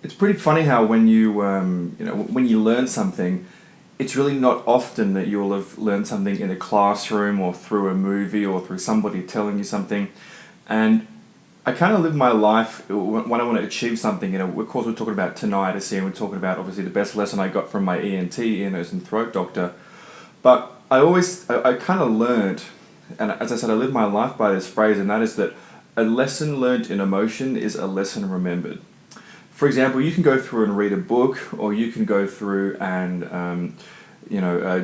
It's pretty funny how when when you learn something, it's really not often that you'll have learned something in a classroom or through a movie or through somebody telling you something. And I kind of live my life when I want to achieve something. Of course, we're talking about tinnitus here, and we're talking about obviously the best lesson I got from my ENT, ear, nose, and throat doctor. But I kind of learned, and as I said, I live my life by this phrase, and that is that a lesson learned in emotion is a lesson remembered. For example, you can go through and read a book, or you can go through and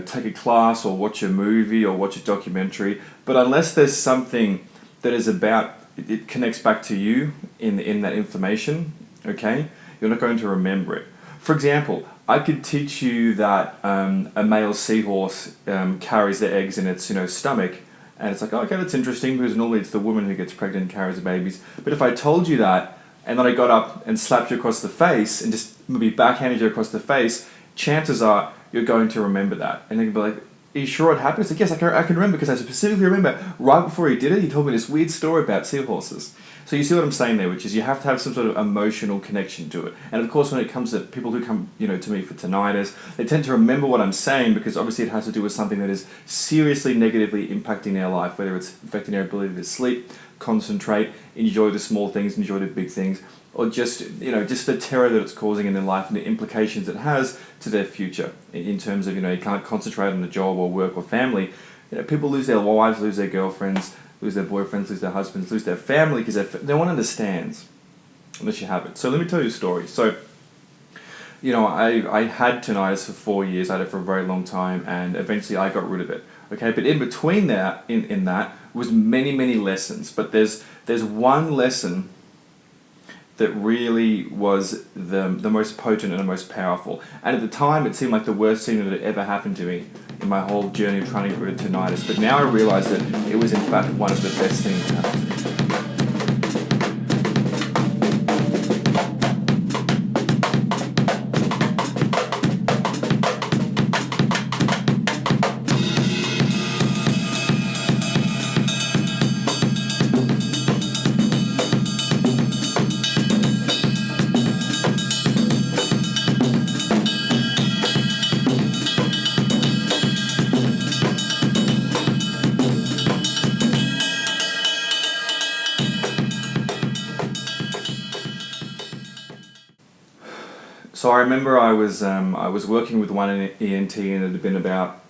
take a class, or watch a movie, or watch a documentary. But unless there's something that is about it connects back to you in that information, okay, you're not going to remember it. For example, I could teach you that a male seahorse carries their eggs in its stomach, and it's like, oh, okay, that's interesting because normally it's the woman who gets pregnant and carries the babies. But if I told you that, and then I got up and slapped you across the face and just maybe backhanded you across the face, chances are you're going to remember that. And then you'll be like, are you sure it happened? It's like, yes, I can remember because I specifically remember right before he did it, he told me this weird story about seahorses. So you see what I'm saying there, which is you have to have some sort of emotional connection to it. And of course, when it comes to people who come to me for tinnitus, they tend to remember what I'm saying because obviously it has to do with something that is seriously negatively impacting their life, whether it's affecting their ability to sleep, concentrate, enjoy the small things, enjoy the big things, or just the terror that it's causing in their life and the implications it has to their future in terms of you can't concentrate on the job or work or family. People lose their wives, lose their girlfriends, lose their boyfriends, lose their husbands, lose their family because no one understands unless you have it. So let me tell you a story. So I had tinnitus for 4 years. I had it for a very long time, and eventually I got rid of it. Okay, but in between that, in that was many lessons. But there's one lesson that really was the most potent and the most powerful. And at the time, it seemed like the worst thing that had ever happened to me in my whole journey of trying to get rid of tinnitus. But now I realize that it was in fact one of the best things that happened to me. So I remember I was working with one ENT, and it had been about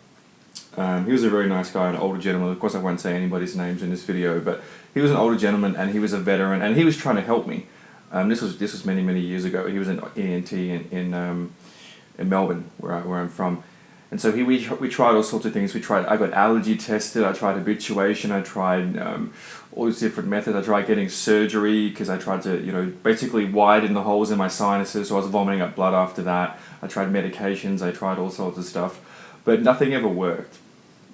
he was a very nice guy, an older gentleman. Of course, I won't say anybody's names in this video, but he was an older gentleman, and he was a veteran, and he was trying to help me. This was many years ago. He was an ENT in Melbourne, where I'm from. And so we tried all sorts of things. I got allergy tested. I tried habituation. I tried all these different methods. I tried getting surgery because I tried to basically widen the holes in my sinuses. So I was vomiting up blood after that. I tried medications. I tried all sorts of stuff, but nothing ever worked.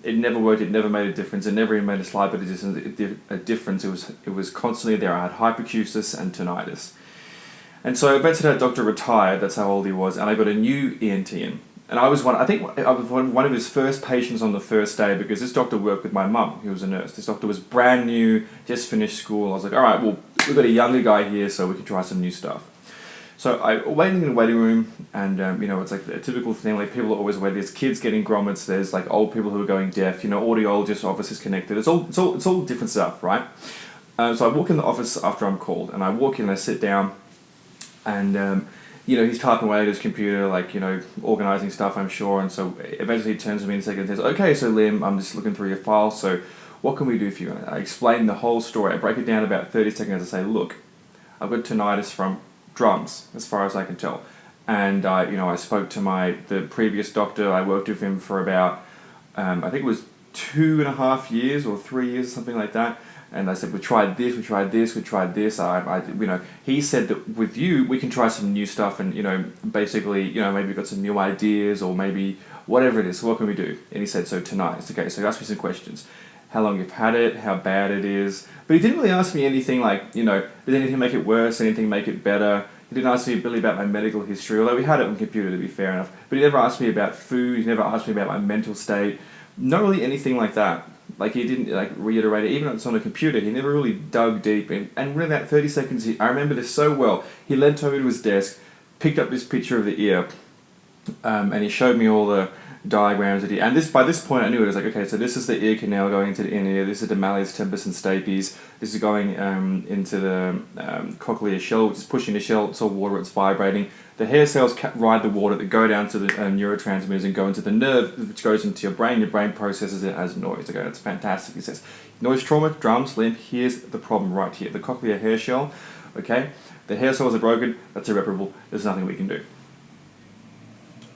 It never worked. It never made a difference. It never even made a slight bit of a difference. It was constantly there. I had hyperacusis and tinnitus. And so eventually that doctor retired. That's how old he was, and I got a new ENT in. And I was one of his first patients on the first day because this doctor worked with my mum, who was a nurse. This doctor was brand new, just finished school. I was like, all right, well, we've got a younger guy here, so we can try some new stuff. So I waiting in the waiting room, and it's like a typical thing. Like people always wait. There's kids getting grommets. There's like old people who are going deaf. Audiologist offices connected. It's all different stuff, right? So I walk in the office after I'm called, and I walk in and I sit down, and he's typing away at his computer, organising stuff, I'm sure. And so eventually he turns to me in a second and says, okay, so Liam, I'm just looking through your file, so what can we do for you? And I explain the whole story. I break it down about 30 seconds. I say, look, I've got tinnitus from drums, as far as I can tell. And, I spoke to the previous doctor. I worked with him for about, I think it was 2.5 years or 3 years, something like that. And I said, we tried this. He said that with you, we can try some new stuff and, basically, maybe we've got some new ideas or maybe whatever it is. So what can we do? And he said, so tinnitus. Okay, so he asked me some questions. How long you've had it, how bad it is. But he didn't really ask me anything like, did anything make it worse, anything make it better? He didn't ask me really about my medical history, although we had it on computer, to be fair enough. But he never asked me about food. He never asked me about my mental state. Not really anything like that. He didn't reiterate it, even though it's on a computer. He never really dug deep. And within that 30 seconds, I remember this so well. He leant over to his desk, picked up this picture of the ear, and he showed me all the diagrams that and by this point I knew it. I was like, okay, so this is the ear canal going into the inner ear, this is the malleus, tempus and stapes, this is going into the cochlear shell, which is pushing the shell, it's all water, it's vibrating. The hair cells ride the water that go down to the neurotransmitters and go into the nerve, which goes into your brain processes it as noise. Okay, that's fantastic. He says, noise trauma, drums, limp, here's the problem right here. The cochlear hair shell, okay, the hair cells are broken, that's irreparable, there's nothing we can do.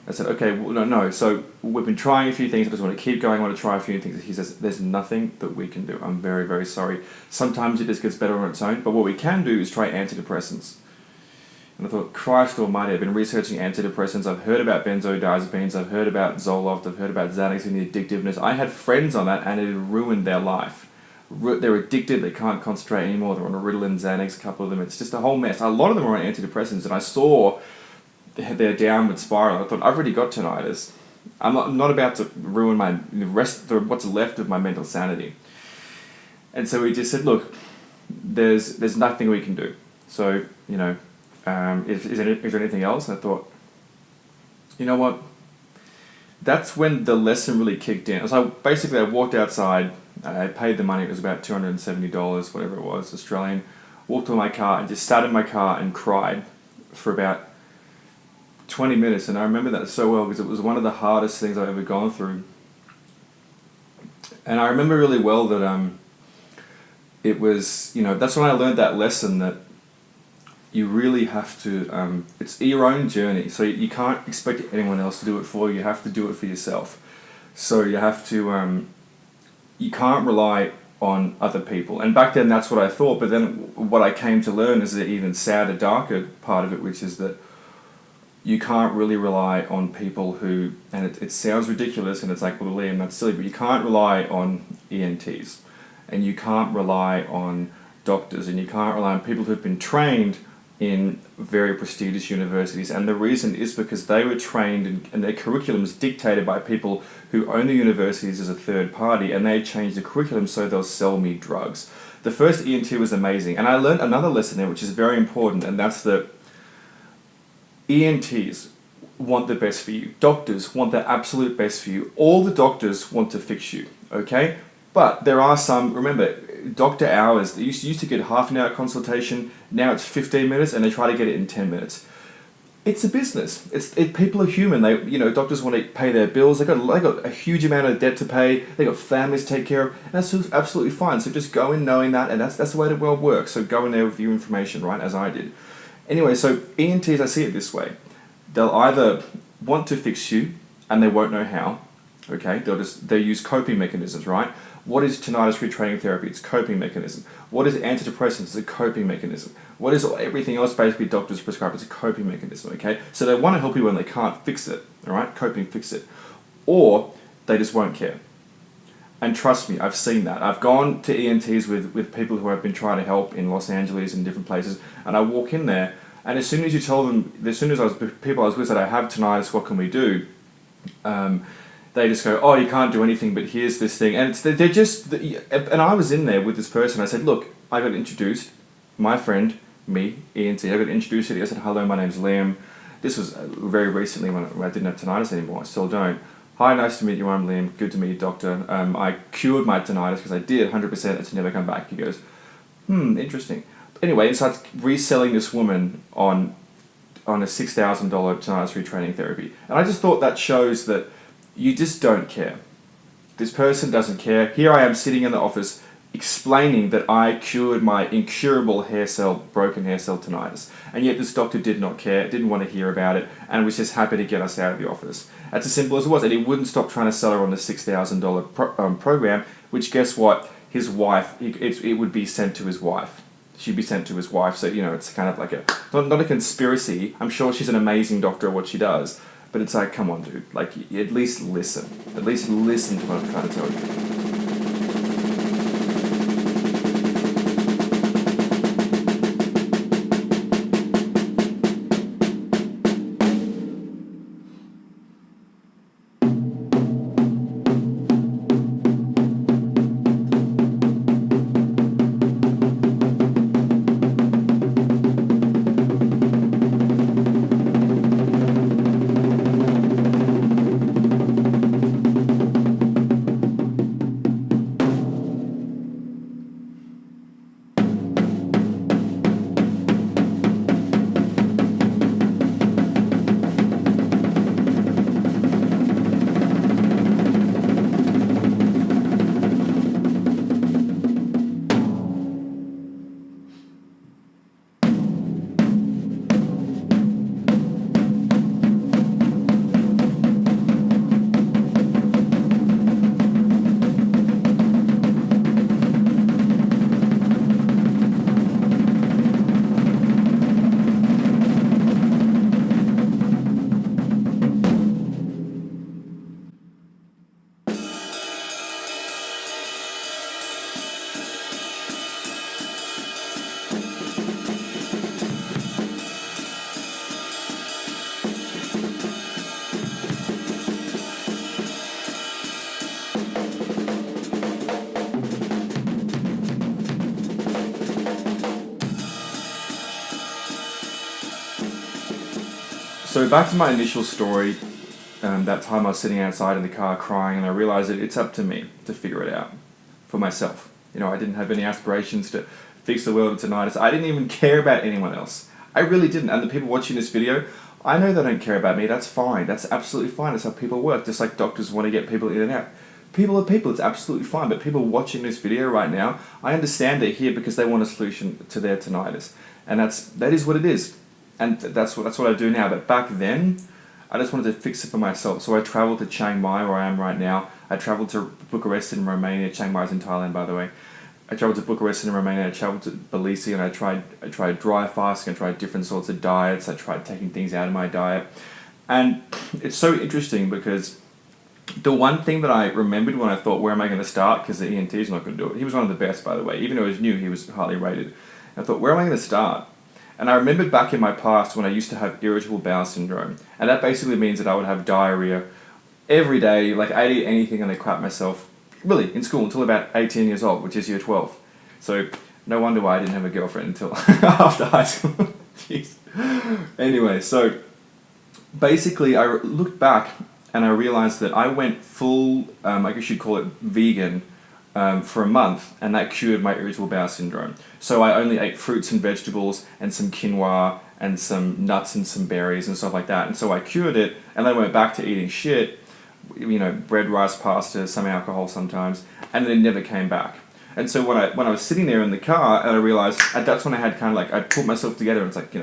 I said, okay, well, no, so we've been trying a few things, I just want to keep going, I want to try a few things. He says, there's nothing that we can do. I'm very, very sorry. Sometimes it just gets better on its own, but what we can do is try antidepressants. And I thought, Christ almighty, I've been researching antidepressants, I've heard about benzodiazepines, I've heard about Zoloft, I've heard about Xanax and the addictiveness. I had friends on that and it had ruined their life. They're addicted, they can't concentrate anymore, they're on a Ritalin, Xanax, a couple of them, it's just a whole mess. A lot of them are on antidepressants, and I saw their downward spiral. I thought, I've already got tinnitus. I'm not about to ruin what's left of my mental sanity. And so we just said, look, there's nothing we can do. So, is there anything else? And I thought, you know what? That's when the lesson really kicked in. So basically I walked outside, I paid the money, it was about $270, whatever it was, Australian, walked to my car and just sat in my car and cried for about 20 minutes, and I remember that so well because it was one of the hardest things I've ever gone through. And I remember really well that it was, that's when I learned that lesson that you really have to, it's your own journey, so you can't expect anyone else to do it for you, you have to do it for yourself. So you have to, you can't rely on other people. And back then that's what I thought, but then what I came to learn is the even sadder, darker part of it, which is that you can't really rely on people who, and it sounds ridiculous and it's like, well, Liam, that's silly, but you can't rely on ENTs, and you can't rely on doctors, and you can't rely on people who've been trained in very prestigious universities. And the reason is because they were trained and their curriculums dictated by people who own the universities as a third party, and they changed the curriculum so they'll sell me drugs. The first ENT was amazing, and I learned another lesson there which is very important, and that's that ENTs want the best for you. Doctors want the absolute best for you. All the doctors want to fix you, okay? But there are some, remember, doctor hours, they used to get half an hour consultation, now it's 15 minutes and they try to get it in 10 minutes. It's a business. People are human. Doctors want to pay their bills. They got a huge amount of debt to pay. They got families to take care of, and that's absolutely fine. So just go in knowing that, and that's the way the world works. So go in there with your information, right, as I did. Anyway, so ENTs, I see it this way. They'll either want to fix you and they won't know how, okay? They'll use coping mechanisms, right? What is tinnitus retraining therapy? It's a coping mechanism. What is antidepressants? It's a coping mechanism. What is everything else basically doctors prescribe? It's a coping mechanism, okay? So they want to help you when they can't fix it, all right? Coping, fix it. Or they just won't care. And trust me, I've seen that. I've gone to ENTs with people who I've been trying to help in Los Angeles and different places, and I walk in there, and as soon as you tell them, people I was with said, I have tinnitus, what can we do? They just go, oh, you can't do anything, but here's this thing. And they're just, and I was in there with this person, I said, look, I got introduced, my friend, me, ENT, I got introduced, I said, hello, my name's Liam. This was very recently when I didn't have tinnitus anymore, I still don't. Hi, nice to meet you, I'm Liam, good to meet you, doctor. I cured my tinnitus, because I did 100%, it's never come back. He goes, interesting. Anyway, he starts reselling this woman on a $6,000 tinnitus retraining therapy. And I just thought that shows that you just don't care. This person doesn't care. Here I am sitting in the office explaining that I cured my incurable broken hair cell tinnitus. And yet this doctor did not care, didn't want to hear about it, and was just happy to get us out of the office. That's as simple as it was. And he wouldn't stop trying to sell her on the $6,000 program, which guess what? His wife, it would be sent to his wife. She'd be sent to his wife. So, it's kind of like not a conspiracy. I'm sure she's an amazing doctor at what she does. But it's like, come on, dude. Like, at least listen. At least listen to what I'm trying to tell you. So back to my initial story, that time I was sitting outside in the car crying, and I realized that it's up to me to figure it out for myself. I didn't have any aspirations to fix the world of tinnitus. I didn't even care about anyone else. I really didn't. And the people watching this video, I know they don't care about me. That's fine. That's absolutely fine. That's how people work. Just like doctors want to get people in and out. People are people. It's absolutely fine. But people watching this video right now, I understand they're here because they want a solution to their tinnitus, and that is what it is. And that's what I do now. But back then, I just wanted to fix it for myself. So I traveled to Chiang Mai, where I am right now. I traveled to Bucharest in Romania. Chiang Mai is in Thailand, by the way. I traveled to Bucharest in Romania. I traveled to Tbilisi, and I tried dry fasting. I tried different sorts of diets. I tried taking things out of my diet. And it's so interesting because the one thing that I remembered when I thought, where am I going to start? Because the ENT is not going to do it. He was one of the best, by the way. Even though he was new, he was highly rated. I thought, where am I going to start? And I remembered back in my past when I used to have irritable bowel syndrome. And that basically means that I would have diarrhea every day. Like, I'd eat anything and I'd crap myself, really, in school until about 18 years old, which is year 12. So no wonder why I didn't have a girlfriend until after high school. Jeez. Anyway, so basically I looked back and I realized that I went full, I guess you'd call it vegan, for a month, and that cured my irritable bowel syndrome. So I only ate fruits and vegetables and some quinoa and some nuts and some berries and stuff like that. And so I cured it, and then I went back to eating shit, bread, rice, pasta, some alcohol sometimes, and then it never came back. And so when I was sitting there in the car, and I realized that's when I had kind of like, I pulled myself together, and it's like,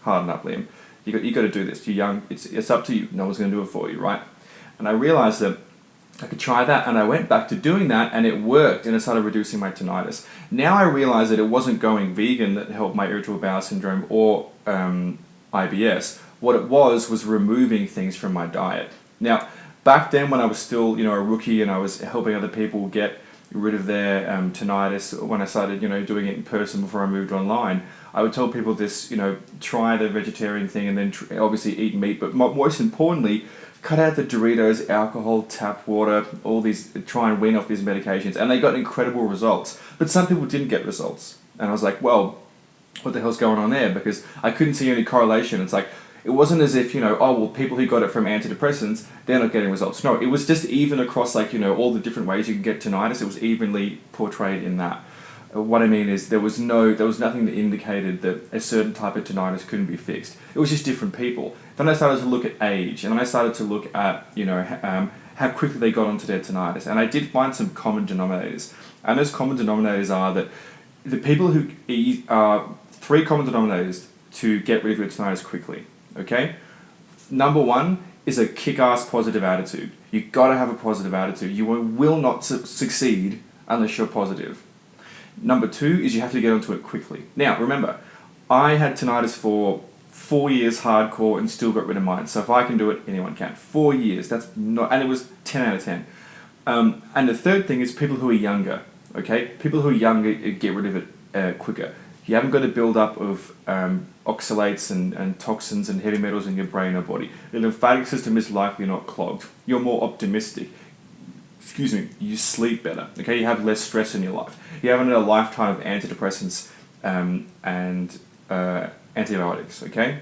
harden up, Liam. You got to do this. You're young. It's up to you. No one's going to do it for you, right? And I realized that I could try that, and I went back to doing that, and it worked, and it started reducing my tinnitus. Now I realize that it wasn't going vegan that helped my irritable bowel syndrome or IBS. What it was removing things from my diet. Now, back then when I was still, a rookie, and I was helping other people get rid of their tinnitus, when I started, doing it in person before I moved online, I would tell people this, try the vegetarian thing, and then obviously eat meat, but most importantly, cut out the Doritos, alcohol, tap water, all these, try and wean off these medications. And they got incredible results. But some people didn't get results. And I was like, well, what the hell's going on there? Because I couldn't see any correlation. It's like, it wasn't as if, people who got it from antidepressants, they're not getting results. No, it was just even across all the different ways you can get tinnitus. It was evenly portrayed in that. What I mean is there was nothing that indicated that a certain type of tinnitus couldn't be fixed. It was just different people. Then I started to look at age, and then I started to look at, how quickly they got onto their tinnitus. And I did find some common denominators. And those common denominators are that the people who are three common denominators to get rid of your tinnitus quickly, okay? Number one is a kick-ass positive attitude. You've got to have a positive attitude. You will not succeed unless you're positive. Number two is you have to get onto it quickly. Now, remember, I had tinnitus for 4 years hardcore and still got rid of mine. So if I can do it, anyone can. 4 years, that's not, and it was 10 out of 10. And the third thing is people who are younger, okay? People who are younger get rid of it quicker. You haven't got a build-up of oxalates and toxins and heavy metals in your brain or body. The lymphatic system is likely not clogged. You're more optimistic. You sleep better, okay? You have less stress in your life. You haven't had a lifetime of antidepressants and antibiotics, okay?